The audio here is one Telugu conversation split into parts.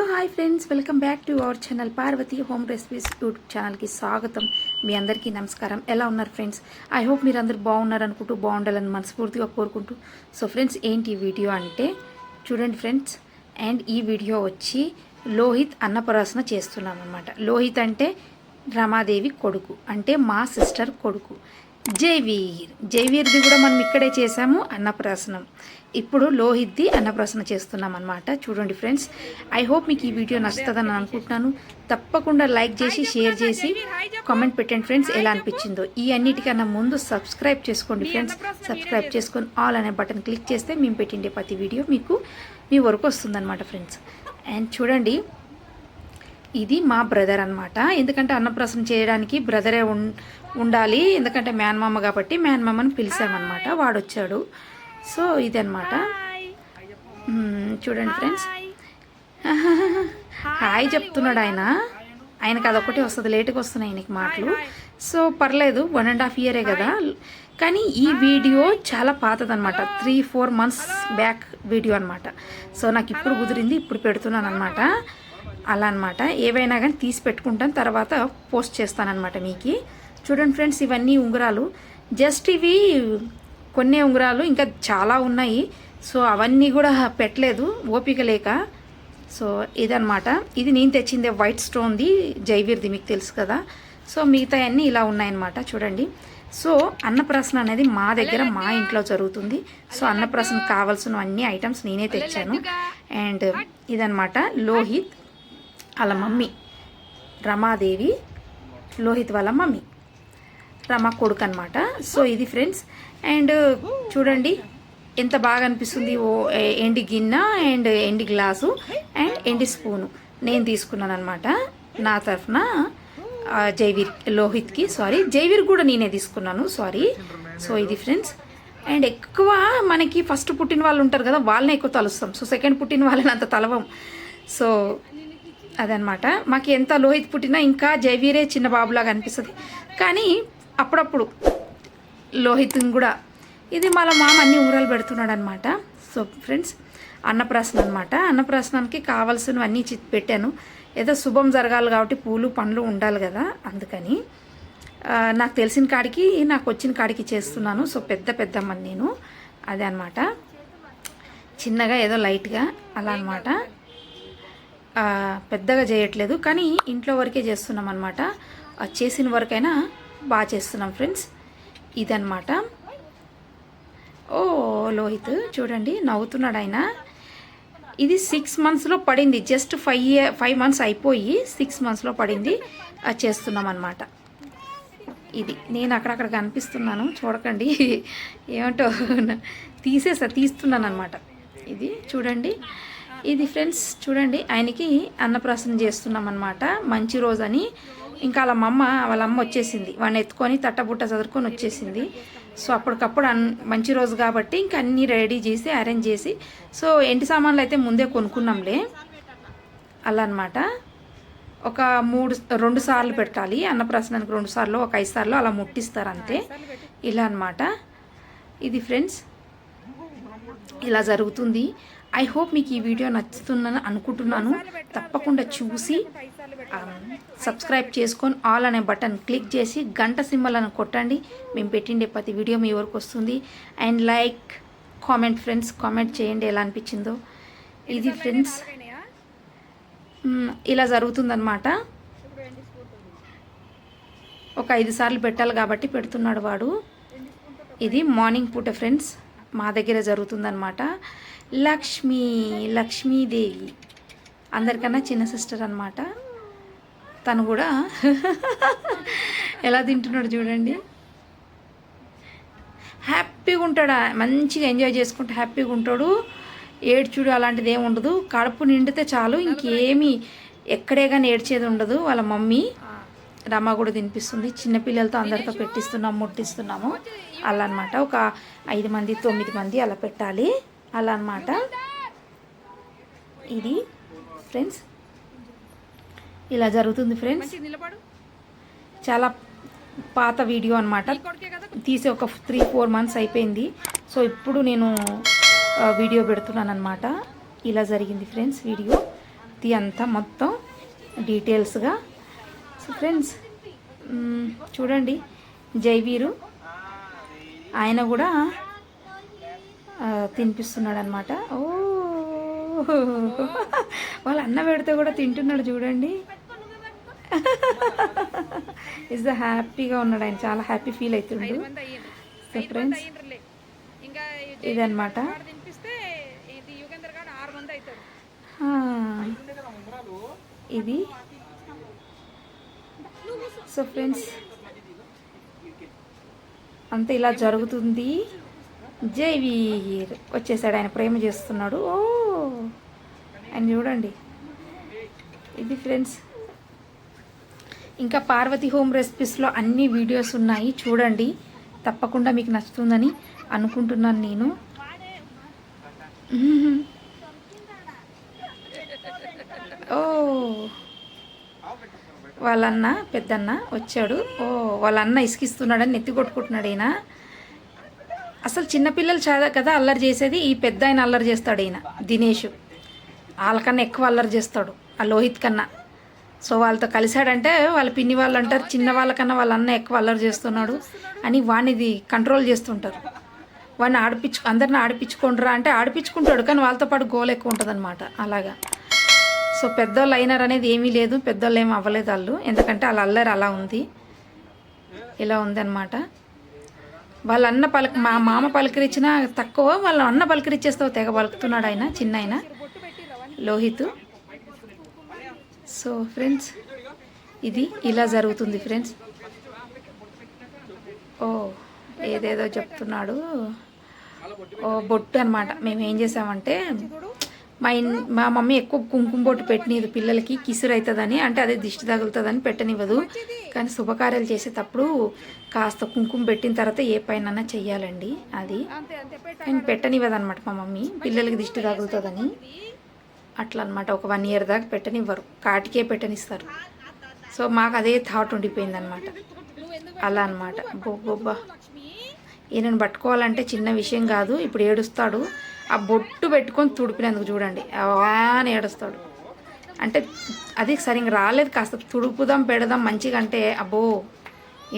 Hi friends, welcome back to our channel Parvathi home recipes YouTube ఛానల్కి స్వాగతం. మీ అందరికీ నమస్కారం. ఎలా ఉన్నారు ఫ్రెండ్స్? ఐ హోప్ మీరు అందరు బాగున్నారు అనుకుంటూ, బాగుండాలని మనస్ఫూర్తిగా కోరుకుంటూ. సో ఫ్రెండ్స్, ఏంటి ఈ వీడియో అంటే చూడండి ఫ్రెండ్స్. అండ్ ఈ వీడియో వచ్చి లోహిత్ అన్నప్రాసన చేస్తున్నాం అనమాట. లోహిత్ అంటే రమాదేవి కొడుకు, అంటే మా సిస్టర్ కొడుకు. జైవీర్ది కూడా మనం ఇక్కడే చేసాము అన్నప్రాసనం. ఇప్పుడు లోహిత్ది అన్నప్రాసన చేస్తున్నాం అనమాట. చూడండి ఫ్రెండ్స్, ఐ హోప్ మీకు ఈ వీడియో నచ్చుతుందని అనుకుంటున్నాను. తప్పకుండా లైక్ చేసి, షేర్ చేసి, కామెంట్ పెట్టండి ఫ్రెండ్స్ ఎలా అనిపించిందో. ఈ అన్నిటికన్నా ముందు సబ్స్క్రైబ్ చేసుకోండి ఫ్రెండ్స్. సబ్స్క్రైబ్ చేసుకొని ఆల్ అనే బటన్ క్లిక్ చేస్తే మేము పెట్టిండే ప్రతి వీడియో మీకు మీ వరకు వస్తుందన్నమాట ఫ్రెండ్స్. అండ్ చూడండి, ఇది మా బ్రదర్ అనమాట. ఎందుకంటే అన్నప్రాసన చేయడానికి బ్రదరే ఉండాలి, ఎందుకంటే మేనమామ కాబట్టి మేనమామని పిలిచామన్నమాట. వాడు వచ్చాడు. సో ఇదన్నమాట. చూడండి ఫ్రెండ్స్, హాయ్ చెప్తున్నాడు ఆయనకు అదొకటి వస్తుంది, లేట్గా వస్తున్నాయి ఆయనకి మాటలు. సో పర్లేదు, 1.5 year కదా. కానీ ఈ వీడియో చాలా పాతదనమాట, 3-4 months బ్యాక్ వీడియో అనమాట. సో నాకు ఇప్పుడు కుదిరింది, ఇప్పుడు పెడుతున్నాను అనమాట. అలా అనమాట. ఏవైనా కానీ తీసి పెట్టుకుంటాను, తర్వాత పోస్ట్ చేస్తానమాట మీకు. చూడండి ఫ్రెండ్స్, ఇవన్నీ ఉంగరాలు. జస్ట్ ఇవి కొన్ని ఉంగరాలు, ఇంకా చాలా ఉన్నాయి. సో అవన్నీ కూడా పెట్టలేదు, ఓపిక లేక. సో ఇదనమాట. ఇది నేను తెచ్చిందే, వైట్ స్టోన్ది, జైవీర్ది, మీకు తెలుసు కదా. సో మిగతా అన్నీ ఇలా ఉన్నాయన్నమాట. చూడండి. సో అన్నప్రాసన అనేది మా దగ్గర, మా ఇంట్లో జరుగుతుంది. సో అన్నప్రాసన కావాల్సిన అన్ని ఐటమ్స్ నేనే తెచ్చాను. అండ్ ఇదనమాట లోహిత్ వాళ్ళ మమ్మీ రమాదేవి, లోహిత్ వాళ్ళ మమ్మీ రమా కొడుకు అనమాట. సో ఇది ఫ్రెండ్స్. అండ్ చూడండి ఎంత బాగా అనిపిస్తుంది. ఎండి గిన్నె and MD glass and MD spoon నేను తీసుకున్నాను అనమాట నా తరఫున. లోహిత్కి జైవీర్ కూడా నేనే తీసుకున్నాను, సారీ. సో ఇది ఫ్రెండ్స్. అండ్ ఎక్కువ మనకి ఫస్ట్ పుట్టిన వాళ్ళు ఉంటారు కదా, వాళ్ళని ఎక్కువ తలుస్తాం. సో సెకండ్ పుట్టిన వాళ్ళని అంత తలవం. సో అదనమాట. మాకు ఎంత లోహిత్ పుట్టినా ఇంకా జైవీరే చిన్న బాబులాగా అనిపిస్తుంది. కానీ అప్పుడప్పుడు లోహిత్ని కూడా. ఇది వాళ్ళ మామ అన్ని ఉంగరాలు పెడుతున్నాడు అనమాట. సో ఫ్రెండ్స్, అన్నప్రాసన అనమాట. అన్నప్రాసనానికి కావాల్సినవన్నీ పెట్టాను. ఏదో శుభం జరగాలి కాబట్టి పూలు పండ్లు ఉండాలి కదా, అందుకని నాకు తెలిసిన కాడికి, నాకు వచ్చిన కాడికి చేస్తున్నాను. సో పెద్దమ్మని నేను, అదే అనమాట. చిన్నగా ఏదో లైట్గా అలా అనమాట. పెద్దగా చేయట్లేదు, కానీ ఇంట్లో వరకే చేస్తున్నాం అనమాట. చేసిన వరకైనా బాగా చేస్తున్నాం ఫ్రెండ్స్. ఇదన్నమాట. ఓ లోహిత్ చూడండి నవ్వుతున్నాడు ఆయన. ఇది 6 monthsలో పడింది. జస్ట్ 5 months అయిపోయి 6 monthsలో పడింది. చేస్తున్నాం అనమాట. ఇది నేను అక్కడక్కడ కనిపిస్తున్నాను, చూడకండి. ఏమంటో తీస్తున్నాను అనమాట. ఇది చూడండి. ఇది ఫ్రెండ్స్ చూడండి, ఆయనకి అన్నప్రాసన చేస్తున్నాం అనమాట. మంచి రోజు అని. ఇంకా వాళ్ళ అమ్మ వచ్చేసింది, వాడిని ఎత్తుకొని తట్టబుట్ట చదువుకొని వచ్చేసింది. సో అప్పటికప్పుడు మంచి రోజు కాబట్టి ఇంకా అన్నీ రెడీ చేసి అరేంజ్ చేసి, సో ఎంటి సామాన్లు అయితే ముందే కొనుక్కున్నాంలే, అలా అనమాట. ఒక 2 సార్లు పెట్టాలి అన్నప్రాసనానికి, 2 సార్లు, ఒక 5 సార్లు అలా ముట్టిస్తారు అంతే. ఇలా అనమాట. ఇది ఫ్రెండ్స్, ఇలా జరుగుతుంది. ఐ హోప్ మీకు ఈ వీడియో నచ్చుతుందని అనుకుంటున్నాను. తప్పకుండా చూసి సబ్స్క్రైబ్ చేసుకొని ఆల్ అనే బటన్ క్లిక్ చేసి గంట సింబల్ అని కొట్టండి. మేము పెట్టిండే ప్రతి వీడియో మీ వరకు వస్తుంది. And like, comment friends, comment చేయండి ఎలా అనిపించిందో. ఇది ఫ్రెండ్స్ ఇలా జరుగుతుందన్నమాట. ఒక 5 సార్లు పెట్టాలి కాబట్టి పెడుతున్నాడు వాడు. ఇది మార్నింగ్ పూట ఫ్రెండ్స్, మా దగ్గర జరుగుతుందన్నమాట. లక్ష్మీదేవి అందరికన్నా చిన్న సిస్టర్ అనమాట. తను కూడా ఎలా తింటున్నాడు చూడండి. హ్యాపీగా ఉంటాడు, మంచిగా ఎంజాయ్ చేసుకుంటూ హ్యాపీగా ఉంటాడు. ఏడ్చుడు అలాంటిది ఏమి ఉండదు. కడుపు నిండితే చాలు, ఇంకేమీ ఎక్కడే కానీ ఏడ్చేది ఉండదు. వాళ్ళ మమ్మీ రమ కూడా తినిపిస్తుంది. చిన్నపిల్లలతో అందరితో పెట్టిస్తున్నాము, ముట్టిస్తున్నాము. అలా అనమాట. ఒక 5 మంది 9 మంది అలా పెట్టాలి, అలా అనమాట. ఇది ఫ్రెండ్స్ ఇలా జరుగుతుంది ఫ్రెండ్స్. చాలా పాత వీడియో అనమాట, తీసి ఒక 3-4 months అయిపోయింది. సో ఇప్పుడు నేను వీడియో పెడుతున్నాను అనమాట. ఇలా జరిగింది ఫ్రెండ్స్ వీడియో. కత్తి అంతా మొత్తం డీటెయిల్స్గా. సో ఫ్రెండ్స్ చూడండి, జైవీరు ఆయన కూడా తినిపిస్తున్నాడు అనమాట. ఓ వాళ్ళ అన్న పెడితే కూడా తింటున్నాడు చూడండి. ఇస్ ద హ్యాపీగా ఉన్నాడు ఆయన, చాలా హ్యాపీ ఫీల్ అవుతుండు. సో ఫ్రెండ్స్ ఇదన్నమాట. ఇది సో ఫ్రెండ్స్ అంతే ఇలా జరుగుతుంది. జైవీర్ వచ్చేసాడు, ఆయన ప్రేమ చేస్తున్నాడు. ఓ ఆయన చూడండి. ఇది ఫ్రెండ్స్, ఇంకా పార్వతి హోమ్ రెసిపీస్లో అన్ని వీడియోస్ ఉన్నాయి, చూడండి. తప్పకుండా మీకు నచ్చుతుందని అనుకుంటున్నాను నేను. ఓ వాళ్ళన్న పెద్దన్న వచ్చాడు. ఓ వాళ్ళ అన్న ఇసుకిస్తున్నాడని నెత్తి కొట్టుకుంటున్నాడు ఈయన. అసలు చిన్నపిల్లలు చాలా కదా అల్లరి చేసేది, ఈ పెద్ద ఆయన అల్లరి చేస్తాడు ఈయన దినేష్. వాళ్ళకన్నా ఎక్కువ అల్లరి చేస్తాడు ఆ లోహిత్ కన్నా. సో వాళ్ళతో కలిశాడంటే వాళ్ళ పిన్ని వాళ్ళు అంటారు చిన్న వాళ్ళకన్నా వాళ్ళ అన్న ఎక్కువ అల్లరి చేస్తున్నాడు అని వాడిని కంట్రోల్ చేస్తుంటారు. వాడిని అందరిని ఆడిపించుకుంటారా అంటే ఆడిపించుకుంటాడు, కానీ వాళ్ళతో పాటు గోల్ ఎక్కువ ఉంటుంది అనమాట. అలాగా. సో పెద్దోళ్ళు అయినారు అనేది ఏమీ లేదు, పెద్దోళ్ళు ఏమి అవ్వలేదు వాళ్ళు, ఎందుకంటే వాళ్ళ అల్లరి అలా ఉంది, ఇలా ఉందన్నమాట. వాళ్ళ అన్న మా మామ పలకరించినా తక్కువ, వాళ్ళ అన్న పలకరించేస్తావు తెగ పలుకుతున్నాడు ఆయన, చిన్న ఆయన లోహిత్. సో ఫ్రెండ్స్ ఇది ఇలా జరుగుతుంది ఫ్రెండ్స్. ఓ ఏదేదో చెప్తున్నాడు. ఓ బొట్టు అనమాట. మేము ఏం చేసామంటే మా మమ్మీ ఎక్కువ కుంకుమ బొట్టు పెట్టినది పిల్లలకి, కిసురు అవుతుందని, అంటే అదే దిష్టి తగులుతుందని పెట్టనివ్వదు. కానీ శుభకార్యాలు చేసేటప్పుడు కాస్త కుంకుమ పెట్టిన తర్వాత ఏ పైన చెయ్యాలండి అది, కానీ పెట్టనివ్వదు అనమాట మా మమ్మీ, పిల్లలకి దిష్టి తగులుతుందని. అట్లా అనమాట. ఒక 1 year దాకా పెట్టనివ్వరు, కాటికే పెట్టనిస్తారు. సో మాకు అదే థాట్ ఉండిపోయింది అనమాట. అలా అనమాట. బొబ్బా ఈయనను పట్టుకోవాలంటే చిన్న విషయం కాదు. ఇప్పుడు ఏడుస్తాడు, ఆ బొట్టు పెట్టుకొని తుడిపినందుకు చూడండి అని ఏడుస్తాడు. అంటే అది సరిగ్గా రాలేదు, కాస్త తుడుపుదాం పెడదాం మంచిగా అంటే అబ్బో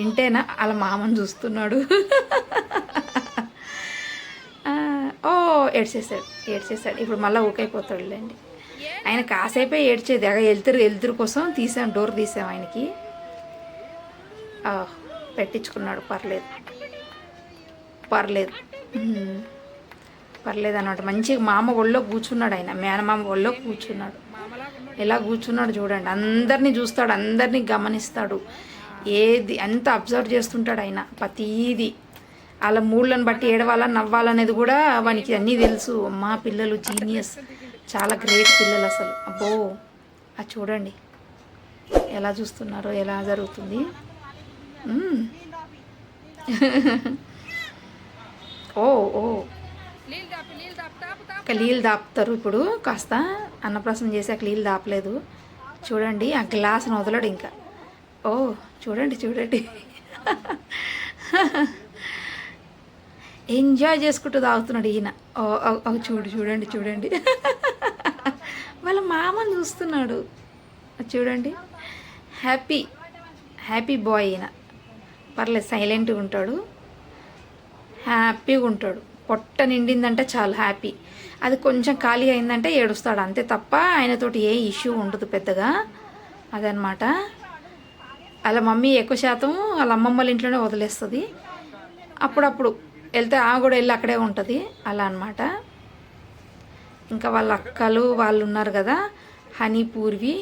ఇంటేనా అలా మామని చూస్తున్నాడు. ఓ ఏడ్చేసాడు. ఇప్పుడు మళ్ళీ ఊకైపోతాడులేండి. ఆయన కాసేపే ఏడ్చేది, వెళ్తురు కోసం తీసాం, డోర్ తీసాం ఆయనకి. పెట్టించుకున్నాడు, పర్లేదు అన్నమాట. మంచిగా మామ ఒళ్ళో కూర్చున్నాడు ఆయన, మేనమామ ఒళ్ళో కూర్చున్నాడు. ఎలా కూర్చున్నాడు చూడండి. అందరినీ చూస్తాడు, అందరినీ గమనిస్తాడు, ఏది అంత అబ్జర్వ్ చేస్తుంటాడు ఆయన ప్రతీది. వాళ్ళ మూళ్ళను బట్టి ఏడవాలా నవ్వాలనేది కూడా వానికి అన్నీ తెలుసు. మా పిల్లలు జీనియస్, చాలా గ్రేట్ పిల్లలు అసలు. అబ్బో అది చూడండి ఎలా చూస్తున్నారో, ఎలా జరుగుతుంది. ఓ ఓ నీళ్ళు దాపుతారు ఇప్పుడు. కాస్త అన్నప్రాసం చేసాక నీళ్ళు దాపలేదు చూడండి. ఆ గ్లాస్ను వదలడు ఇంకా. ఓ చూడండి ఎంజాయ్ చేసుకుంటూ తాగుతున్నాడు ఈయన. చూడండి వాళ్ళ మామని చూస్తున్నాడు చూడండి. హ్యాపీ బాయ్ ఈయన. పర్లేదు, సైలెంట్గా ఉంటాడు, హ్యాపీగా ఉంటాడు. పొట్ట నిండిందంటే చాలా హ్యాపీ. అది కొంచెం ఖాళీ అయిందంటే ఏడుస్తాడు, అంతే తప్ప ఆయనతోటి ఏ ఇష్యూ ఉండదు పెద్దగా. అదనమాట. వాళ్ళ మమ్మీ ఎక్కువ శాతం వాళ్ళ అమ్మమ్మ వాళ్ళ ఇంట్లోనే వదిలేస్తుంది. అప్పుడప్పుడు వెళ్తే ఆమె కూడా వెళ్ళి అక్కడే ఉంటుంది. అలా అనమాట. ఇంకా వాళ్ళ అక్కలు వాళ్ళు ఉన్నారు కదా, హనీపూర్వి.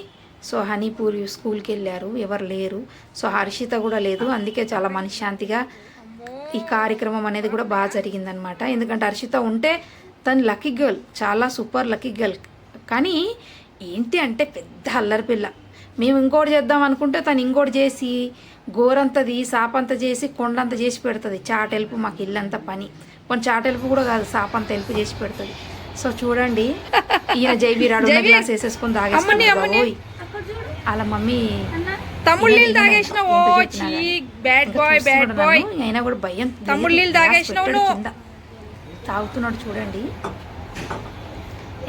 సో హనీపూర్వి స్కూల్కి వెళ్ళారు, ఎవరు లేరు. సో హర్షిత కూడా లేదు. అందుకే చాలా మనశ్శాంతిగా ఈ కార్యక్రమం అనేది కూడా బాగా జరిగిందనమాట. ఎందుకంటే హర్షిత ఉంటే తను లక్కీ గర్ల్, చాలా సూపర్ లక్కీ గర్ల్. కానీ ఏంటి అంటే పెద్ద అల్లరి పిల్ల. మేము ఇంకోటి చేద్దాం అనుకుంటే తను ఇంకోటి చేసి గోరంతది సాపంత చేసి కొండంత చేసి పెడుతుంది. చాటెలుపు మాకు ఇల్లంతా పని, కొన్ని చాటెలుపు కూడా కాదు, సాపంత ఎలుపు చేసి పెడుతుంది. సో చూడండి, ఈయన జైవీర్ గ్లాస్ వేసేసుకొని తాగేసుకుంటాడు. వాళ్ళ మమ్మీ అయినా కూడా భయం తాగుతున్నాడు చూడండి.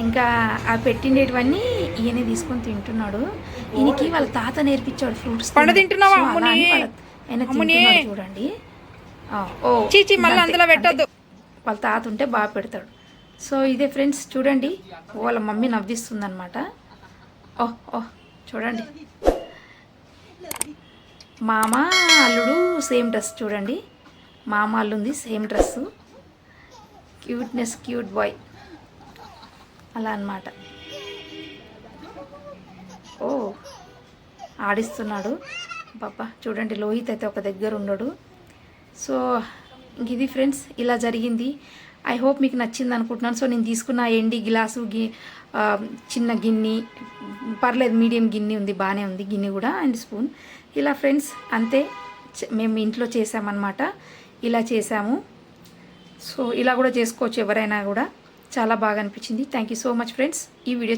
ఇంకా ఆ పెట్టిండేటివన్నీ ఈయనే తీసుకొని తింటున్నాడు. ఈయనకి వాళ్ళ తాత నేర్పించాడు ఫ్రూట్స్ పండు తింటున్నావా ఆయన తింటున్నాడు చూడండి. ఓ చీచి మళ్ళీ అందులో పెట్టొద్దు. వాళ్ళ తాత ఉంటే బాగా పెడతాడు. సో ఇదే ఫ్రెండ్స్ చూడండి, వాళ్ళ మమ్మీ నవ్విస్తుంది అనమాట. ఓహ్ ఓహ్ చూడండి, మామ అల్లుడు సేమ్ డ్రెస్ చూడండి. మామ అల్లుంది same dress. Cuteness cute boy అలా అన్నమాట. ఓ ఆడిస్తున్నాడు పాప. చూడండి లోహిత్ అయితే ఒక దగ్గర ఉండడు. సో ఇది ఫ్రెండ్స్ ఇలా జరిగింది. ఐ హోప్ మీకు నచ్చింది అనుకుంటున్నాను. సో నేను తీసుకున్న ఎండి గ్లాసు చిన్న గిన్నె పర్లేదు, మీడియం గిన్నె ఉంది, బాగానే ఉంది గిన్నె కూడా, అండ్ స్పూన్. ఇలా ఫ్రెండ్స్ అంతే మేము ఇంట్లో చేసామన్నమాట. ఇలా చేసాము. సో ఇలా కూడా చేసుకోవచ్చు ఎవరైనా కూడా. చాలా బాగా అనిపించింది. Thank you so much friends. ఈ వీడియో